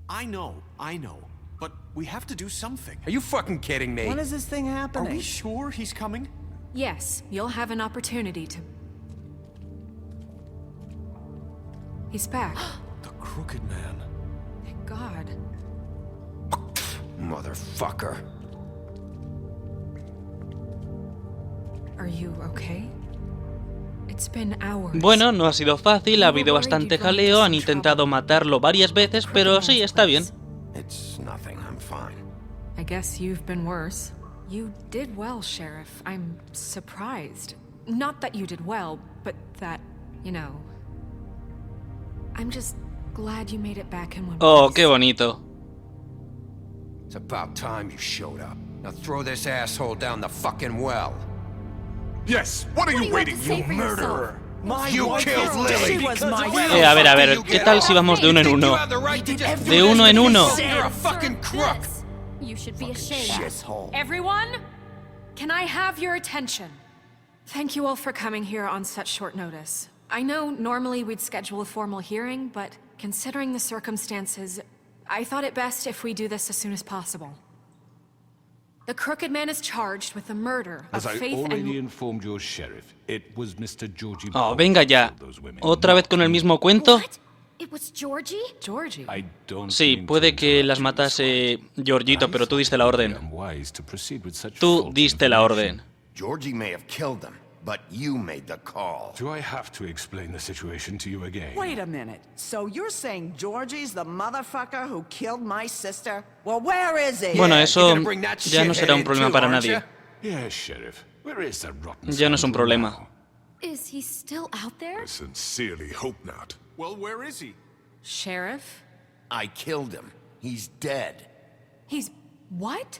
I know. But we have to do something. Are you fucking kidding me? When is this thing Are happening? we sure he's coming? Yes, you'll have an opportunity to... He's back. The Crooked Man. Thank God. Motherfucker. Are you okay? It's been hours. Bueno, no ha sido fácil, ha habido bastante jaleo, han intentado matarlo varias veces, pero sí, está bien. It's nothing, I'm fine. I guess you've been worse. You did well, Sheriff. I'm surprised. Not that you did well, but that, you know... I'm just glad you made it back in one piece. Oh, qué bonito. It's about time you showed up. Now throw this asshole down the fucking well. Yes, what are you waiting for? You murderer! You killed Lily! A ver, ¿qué tal si vamos de uno en uno? De uno en uno. You're a fucking crook! You should be ashamed. Shithole. Everyone, can I have your attention? Thank you all for coming here on such short notice. I know normally we'd schedule a formal hearing, but considering the circumstances, I thought it best if we do this as soon as possible. The Crooked Man is charged with the murder of As I Faith already and... informed your sheriff, it was Mr. Georgie. Oh, venga ya. Those women. ¿Otra vez con el mismo cuento? What? It was Georgie? Georgie. I don't Sí, mean puede to que interrupt las you, matase Miss Giorgito, pero tú diste la White. orden. Unwise to proceed with such Tú false diste la information. orden. Georgie may have killed them, but you made the call. Do I have to explain the situation to you again? Wait a minute. So you're saying Georgie's the motherfucker who killed my sister? Well, where is he? Bueno, eso you're gonna bring that ya no shithead será un in problema too, para aren't nadie. Yes, Sheriff. Where is that rotten Ya no es un scoundrel problema. now? Is he still out there? I sincerely hope not. Well, where is he? Sheriff? I killed him. He's dead. He's... what?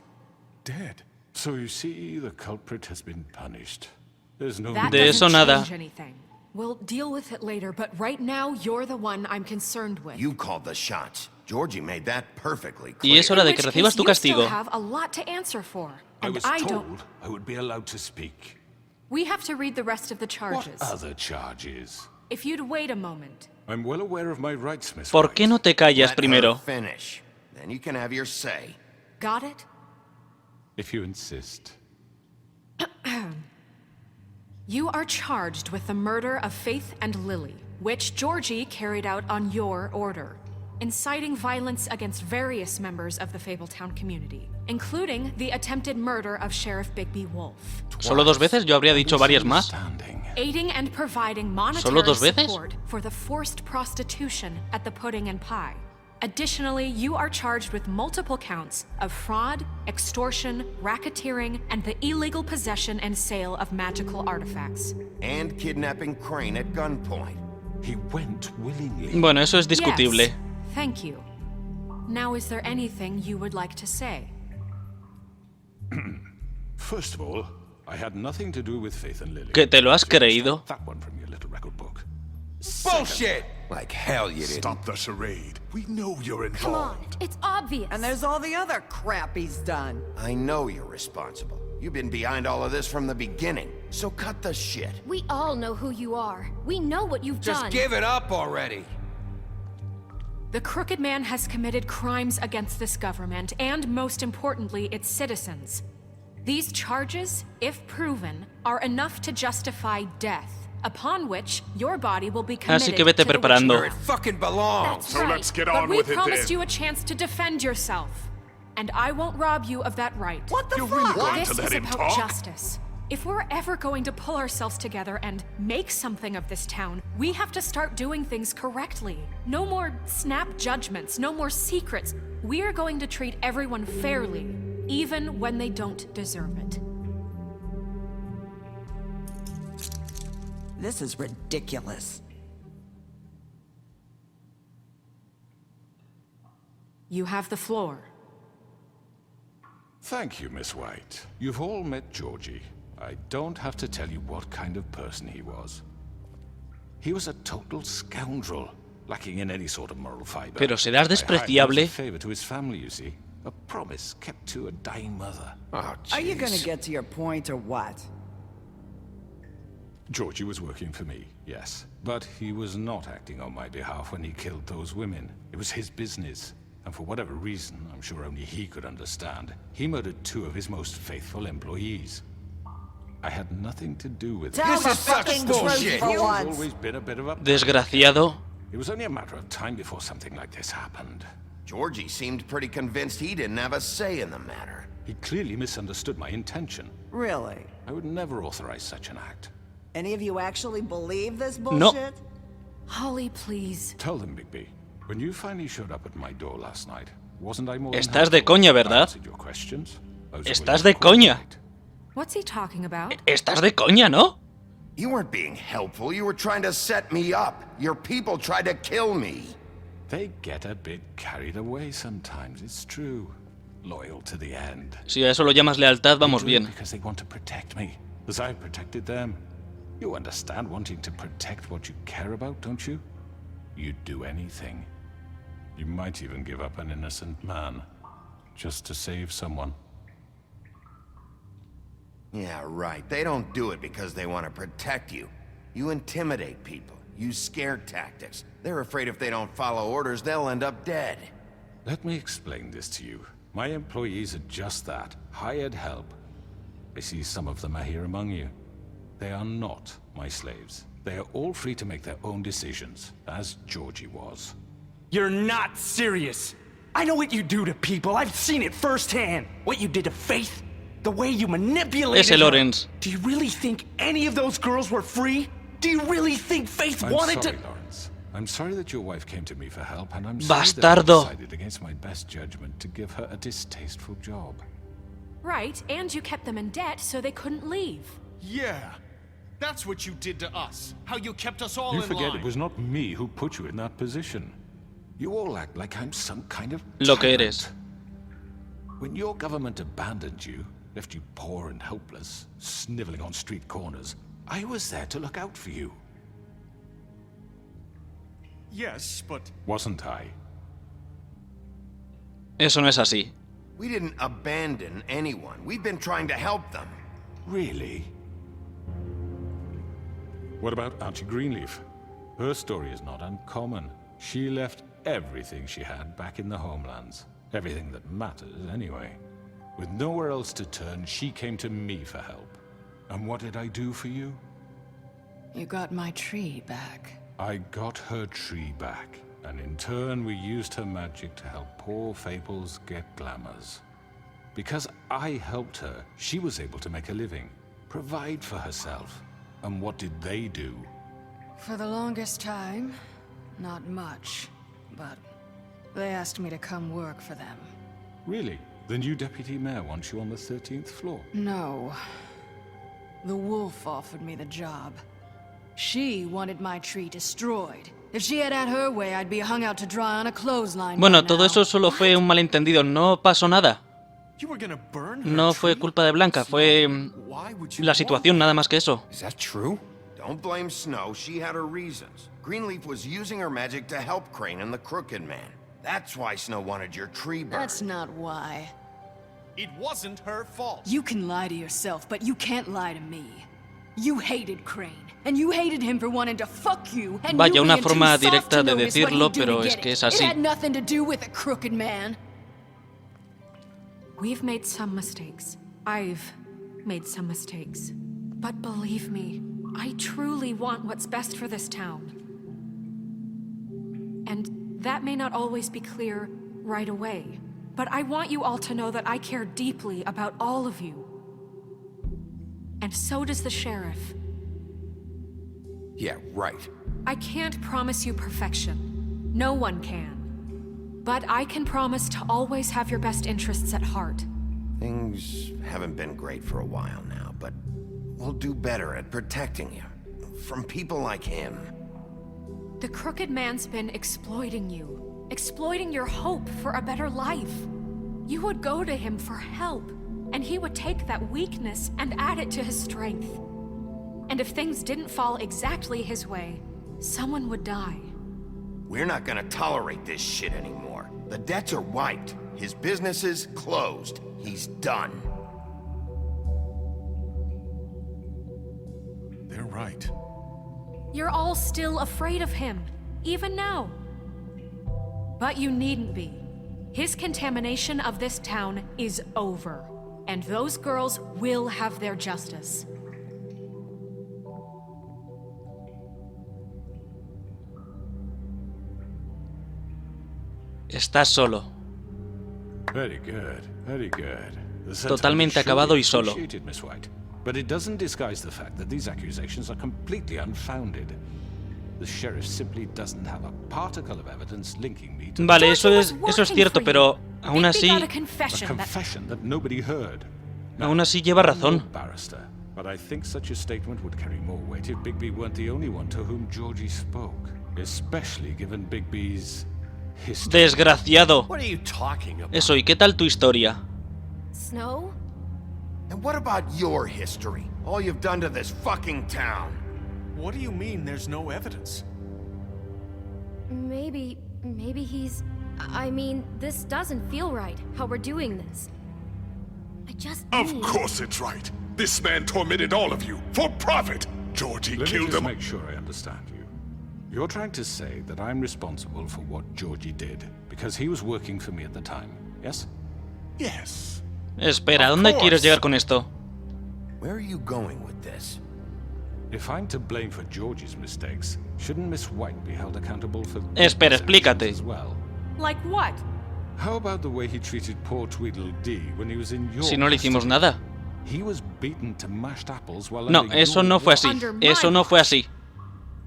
Dead. So you see, the culprit has been punished. There's no That De eso doesn't nada. change anything. We'll deal with it later, but right now you're the one I'm concerned with. You called the shots. Georgie made that perfectly Y clear. es hora In de which que recibas case tu you castigo. still have a lot to answer for. I And was I told don't... I would be allowed to speak. We have to read the rest of the What charges. other charges? If you'd wait a moment. I'm well aware of my rights, Miss ¿Por qué White. no te callas Let primero? her finish. Then you can have your say. Got it? If you insist. You are charged with the murder of Faith and Lily, which Georgie carried out on your order, inciting violence against various members of the Fabletown community, including the attempted murder of Sheriff Bigby Wolf, ¿Solo dos veces? Yo habría dicho varias más. Misunderstanding. aiding and providing monetary ¿Solo dos veces? support for the forced prostitution at the Pudding and Pie. Additionally, you are charged with multiple counts of fraud, extortion, racketeering, and the illegal possession and sale of magical artifacts. And kidnapping Crane at gunpoint. He went willingly. Bueno, eso es discutible. Yes, thank you. Now, is there anything you would like to say? First of all, I had nothing to do with Faith and Lily. ¿Que te lo has creído? That one from your little record book. Bullshit! Like hell you didn't. Stop the charade. We know you're Come on, involved. it's obvious. And there's all the other crap he's done. I know you're responsible. You've been behind all of this from the beginning. So cut the shit. We all know who you are. We know what you've Just done. give it up already. The Crooked Man has committed crimes against this government and, most importantly, its citizens. These charges, if proven, are enough to justify death, upon which your body will be committed Así que vete to the preparando. Where it fucking belongs. That's So right. let's get But on we with it promised then. you a chance to defend yourself, and I won't rob you of that right. What the You're fuck? really going This to let is him about talk? justice. If we're ever going to pull ourselves together and make something of this town, we have to start doing things correctly. No more snap judgments, no more secrets. We are going to treat everyone fairly, even when they don't deserve it. This is ridiculous. You have the floor. Thank you, Miss White. You've all met Georgie. I don't have to tell you what kind of person he was. He was a total scoundrel, lacking in any sort of moral fiber. Pero serás despreciable. I hired him as a favor to his family, you see. A promise kept to a dying mother. Oh, Are you gonna jeez. get to your point or what? Georgie was working for me, yes. But he was not acting on my behalf when he killed those women. It was his business. And for whatever reason, I'm sure only he could understand, he murdered 2 of his most faithful employees. I had nothing to do with it. Tell This the is such fucking bullshit. truth for He's once. always been a bit of a... Desgraciado. It was only a matter of time before something like this happened. Georgie seemed pretty convinced he didn't have a say in the matter. He clearly misunderstood my intention. Really? I would never authorize such an act. Any of you actually believe this bullshit? No. Holly, please. Tell them, Bigby, when you finally showed up at my door last night, wasn't I more than Estás de helpful? coña, I ¿verdad? answered your questions. Those Estás were de coña. correct. What's he talking about? Estás de coña, ¿no? You weren't being helpful, you were trying to set me up. Your people tried to kill me. They get a bit carried away sometimes, it's true. Loyal to the end. Si a eso lo llamas lealtad, vamos They do it bien. because they want to protect me, as I've protected them. You understand wanting to protect what you care about, don't you? You'd do anything. You might even give up an innocent man, just to save someone. Yeah, right. They don't do it because they want to protect you. You intimidate people, use scare tactics. They're afraid if they don't follow orders, they'll end up dead. Let me explain this to you. My employees are just that, hired help. I see some of them are here among you. They are not my slaves. They are all free to make their own decisions, as Georgie was. You're not serious. I know what you do to people. I've seen it firsthand. What you did to Faith, the way you manipulated Ese her. Lawrence. Do you really think any of those girls were free? Do you really think Faith I'm wanted sorry, to... Lawrence. I'm sorry that your wife came to me for help, and I'm Bastardo. sorry that I decided against my best judgment to give her a distasteful job. Right, and you kept them in debt so they couldn't leave. Yeah. That's what you did to us. How you kept us all You in forget line. it was not me who put you in that position. You all act like I'm some kind of Lo que tyrant. eres. When your government abandoned you, left you poor and helpless, sniveling on street corners, I was there to look out for you. Yes, but Wasn't I? Eso no es así. We didn't abandon anyone. We've been trying to help them. Really? What about Auntie Greenleaf? Her story is not uncommon. She left everything she had back in the homelands. Everything that matters, anyway. With nowhere else to turn, she came to me for help. And what did I do for you? You got my tree back. I got her tree back, and in turn we used her magic to help poor Fables get glamours. Because I helped her, she was able to make a living, provide for herself. And what did they do? For the longest time, not much. But they asked me to come work for them. Really? The new deputy mayor wants you on the 13th floor? No. The wolf offered me the job. She wanted my tree destroyed. If she had her way, I'd be hung out to dry on a clothesline. Bueno, by todo now. eso solo fue un malentendido. No pasó nada. you were gonna burn her No fue tree? culpa de Blanca. Fue Why would you la want situación, nada más que eso. Is that true? Don't blame Snow, she had her reasons. Greenleaf was using her magic to help Crane and the Crooked Man. That's why Snow wanted your tree burned. That's not why. It wasn't her fault. You can lie to yourself, but you can't lie to me. You hated Crane, and you hated him for wanting to fuck you, and Vaya, you una being too forma soft to directa de notice what decirlo, he'd do to pero get es que it. es así. It had nothing to do with the Crooked Man. We've made some mistakes. I've made some mistakes. But believe me, I truly want what's best for this town. And that may not always be clear right away. But I want you all to know that I care deeply about all of you. And so does the sheriff. Yeah, right. I can't promise you perfection. No one can. But I can promise to always have your best interests at heart. Things haven't been great for a while now, but we'll do better at protecting you. From people like him. The Crooked Man's been exploiting you. Exploiting your hope for a better life. You would go to him for help, and he would take that weakness and add it to his strength. And if things didn't fall exactly his way, someone would die. We're not gonna tolerate this shit anymore. The debts are wiped. His business is closed. He's done. They're right. You're all still afraid of him, even now. But you needn't be. His contamination of this town is over, and those girls will have their justice. Estás solo. Very good, very good. The Totalmente sentiment acabado y should be solo. appreciated, Miss White. But it doesn't disguise the fact that these accusations are completely unfounded. The sheriff simply doesn't have a particle of evidence linking me to Vale, eso es cierto, pero aún así, a confession that nobody heard. aún así lleva razón. Barrister, but I think such a statement would carry more weight if Bigby weren't the only one to whom Georgie spoke, especially given Bigby's history. Desgraciado. What are you talking about? Eso, ¿y qué tal tu historia? Snow? And what about your history? All you've done to this fucking town. What do you mean there's no evidence? Maybe he's... I mean, this doesn't feel right, how we're doing this. I just Of need... course it's right. This man tormented all of you for profit. Georgie Let me killed just him. make sure I understand you. You're trying to say that I'm responsible for what Georgie did because he was working for me at the time, yes? Yes. Espera, Of ¿dónde course. quieres llegar con esto? Where are you going with this? If I'm to blame for Georgie's mistakes, shouldn't Miss White be held accountable for Espera, Bigby's explícate. actions as well? Like what? How about the way he treated poor Tweedledee when he was in your Si no le hicimos custody? nada. He was beaten to mashed apples while No, under eso your no fue watch. así. Eso no fue así.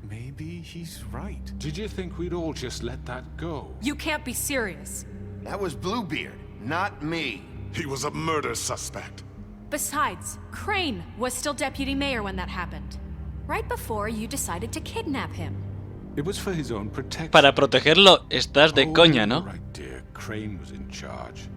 Maybe he's right. Did you think we'd all just let that go? You can't be serious. That was Bluebeard, not me. He was a murder suspect. Besides, Crane was still deputy mayor when that happened. Right before you decided to kidnap him. It was for his own protection. Para protegerlo, estás de coña, ¿no? Right, dear. Crane was in charge.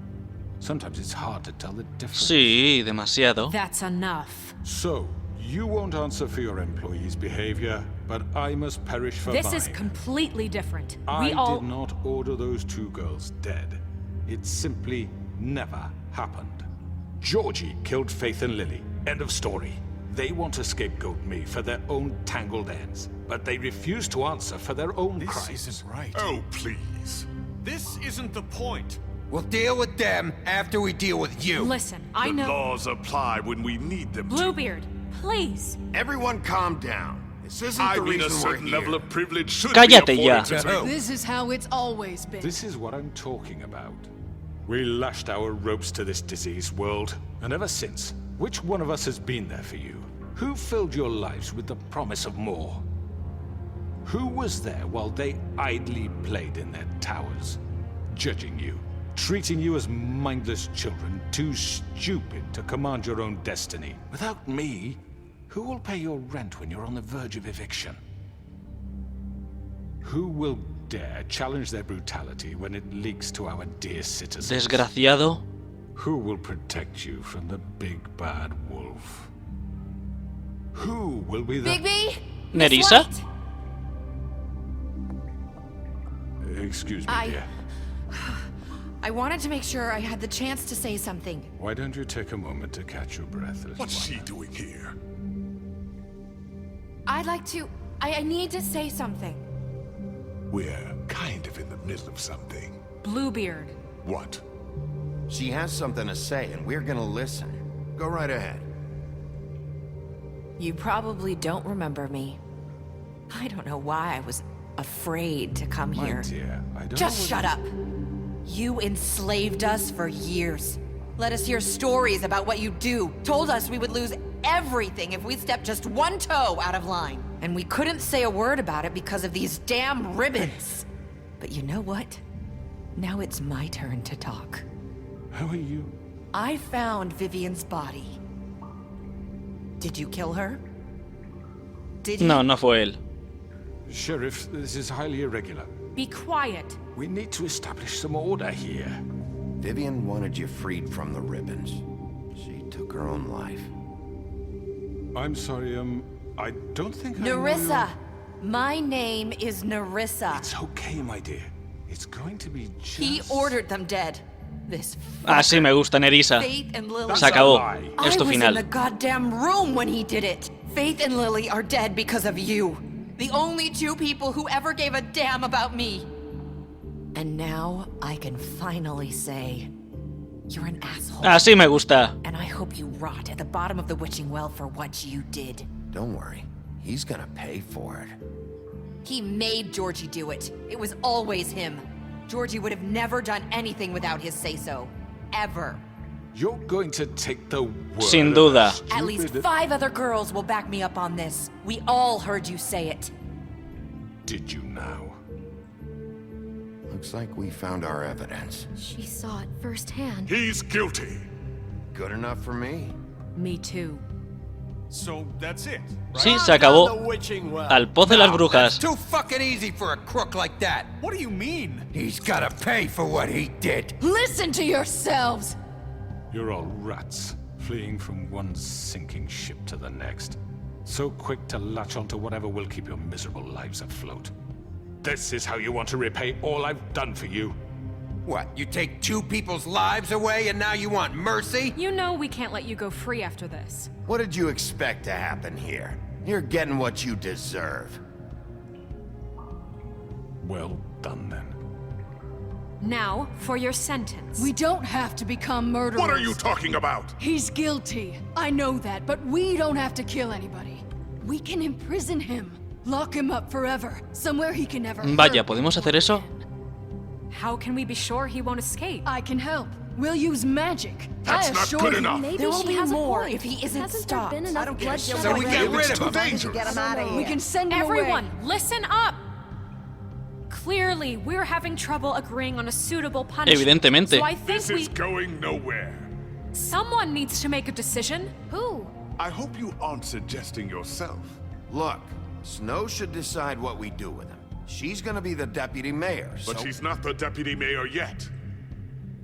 Sometimes it's hard to tell the difference. Sí, demasiado. That's enough. So, you won't answer for your employees' behavior, but I must perish for This mine. is completely different. I We all... did not order those two girls dead. It simply never happened. Georgie killed Faith and Lily. End of story. They want to scapegoat me for their own tangled ends, but they refuse to answer for their own This crimes. isn't right. Oh, please. This isn't the point. We'll deal with them after we deal with you. Listen, I The know... laws apply when we need them to. Bluebeard, please. Everyone calm down. This isn't I the mean, a reason we're certain here. level of privilege should Cállate be ya. afforded to me. This is how it's always been. This is what I'm talking about. We lashed our ropes to this diseased world, and ever since, which one of us has been there for you? Who filled your lives with the promise of more? Who was there while they idly played in their towers, judging you, treating you as mindless children, too stupid to command your own destiny? Without me, who will pay your rent when you're on the verge of eviction? Who will dare challenge their brutality when it leaks to our dear citizens? Desgraciado. Who will protect you from the big bad wolf? Who will be the... Bigby? ¿Nerissa? Excuse me, dear. I wanted to make sure I had the chance to say something. Why don't you take a moment to catch your breath, little What's one? she doing here? I'd like to... I need to say something. We're kind of in the middle of something. Bluebeard. What? She has something to say, and we're gonna listen. Go right ahead. You probably don't remember me. I don't know why I was afraid to come My here. dear, I don't Just know shut up. You enslaved us for years. Let us hear stories about what you do. Told us we would lose everything if we stepped just one toe out of line. And we couldn't say a word about it because of these damn ribbons. But you know what? Now it's my turn to talk. How are you? I found Vivian's body. Did you kill her? Did you? No, no fue él. Sheriff, this is highly irregular. Be quiet. We need to establish some order here. Vivian wanted you freed from the ribbons. She took her own life. I'm sorry, I don't think I know Nerissa! My name is Nerissa. It's okay, my dear. It's going to be just... He ordered them dead. This Ah, sí, me gusta, Nerissa. Faith and Lily. Se acabó. I Es tu was in final. the goddamn room when he did it. Faith and Lily are dead because of you. The only two people who ever gave a damn about me. And now I can finally say, you're an asshole. Así me gusta. And I hope you rot at the bottom of the witching well for what you did. Don't worry. He's gonna pay for it. He made Georgie do it. It was always him. Georgie would have never done anything without his say-so. Ever. You're going to take the word Sin duda. of a At least stupid- 5 other girls will back me up on this. We all heard you say it. Did you now? Looks like we found our evidence. She saw it firsthand. He's guilty. Good enough for me. Me too. So that's it. Sí, se acabó. Al pozo de las That's brujas. too fucking easy for a crook like that. What do you mean? He's gotta pay for what he did. Listen to yourselves! You're all rats, fleeing from one sinking ship to the next. So quick to latch onto whatever will keep your miserable lives afloat. This is how you want to repay all I've done for you? What, you take 2 people's lives away and now you want mercy? You know we can't let you go free after this. What did you expect to happen here? You're getting what you deserve. Well done, then. Now, for your sentence. We don't have to become murderers. What are you talking about? He's guilty. I know that, but we don't have to kill anybody. We can imprison him. Lock him up forever. Somewhere he can never Vaya, hurt ¿podemos hacer eso? anyone again. How can we be sure he won't escape? I can help. We'll use magic. That's I not assure good you. enough. Maybe There will she be has more a point. if he isn't Hasn't stopped. there been enough bloodshed? So we get rid of him. Get him out of here. We can send him Everyone, away. listen up! Clearly, we're having trouble agreeing on a suitable punishment. Evidentemente. So I think This is going nowhere. someone needs to make a decision. Who? I hope you aren't suggesting yourself. Look, Snow should decide what we do with him. She's gonna be the deputy mayor, so... But she's not the deputy mayor yet.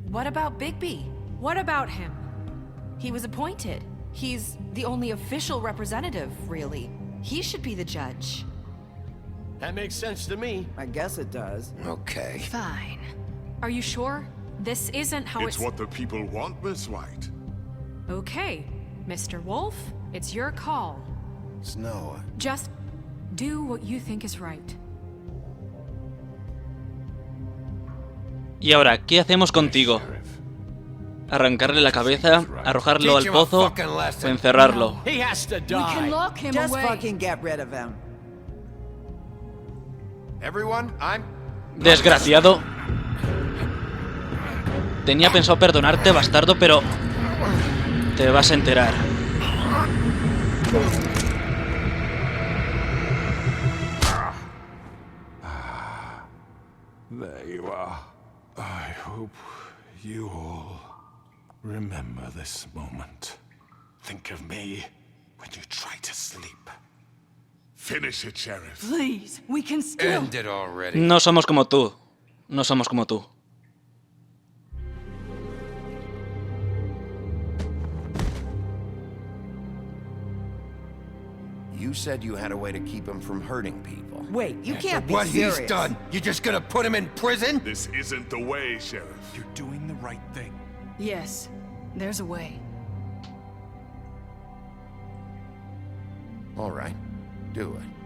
What about Bigby? What about him? He was appointed. He's the only official representative, really. He should be the judge. That makes sense to me. I guess it does. Okay. Fine. Are you sure? This isn't how It's what the people want, Miss White. Okay, Mr. Wolf, it's your call. Snow... Just do what you think is right. Y ahora, ¿qué hacemos contigo? ¿Arrancarle la cabeza, arrojarlo al pozo o encerrarlo? He has to We can die. lock him Just away. fucking get rid of him. Everyone, I'm... Desgraciado. Tenía pensado perdonarte, bastardo, pero... te vas a enterar. There you are. I hope you all remember this moment. Think of me when you try to sleep. Finish it, Sheriff. Please, we can still... End it already. No somos como tú. No somos como tú. You said you had a way to keep him from hurting people. Wait, you can't be What serious. he's done, you just gonna put him in prison? This isn't the way, Sheriff. You're doing the right thing. Yes, there's a way. All right, do it.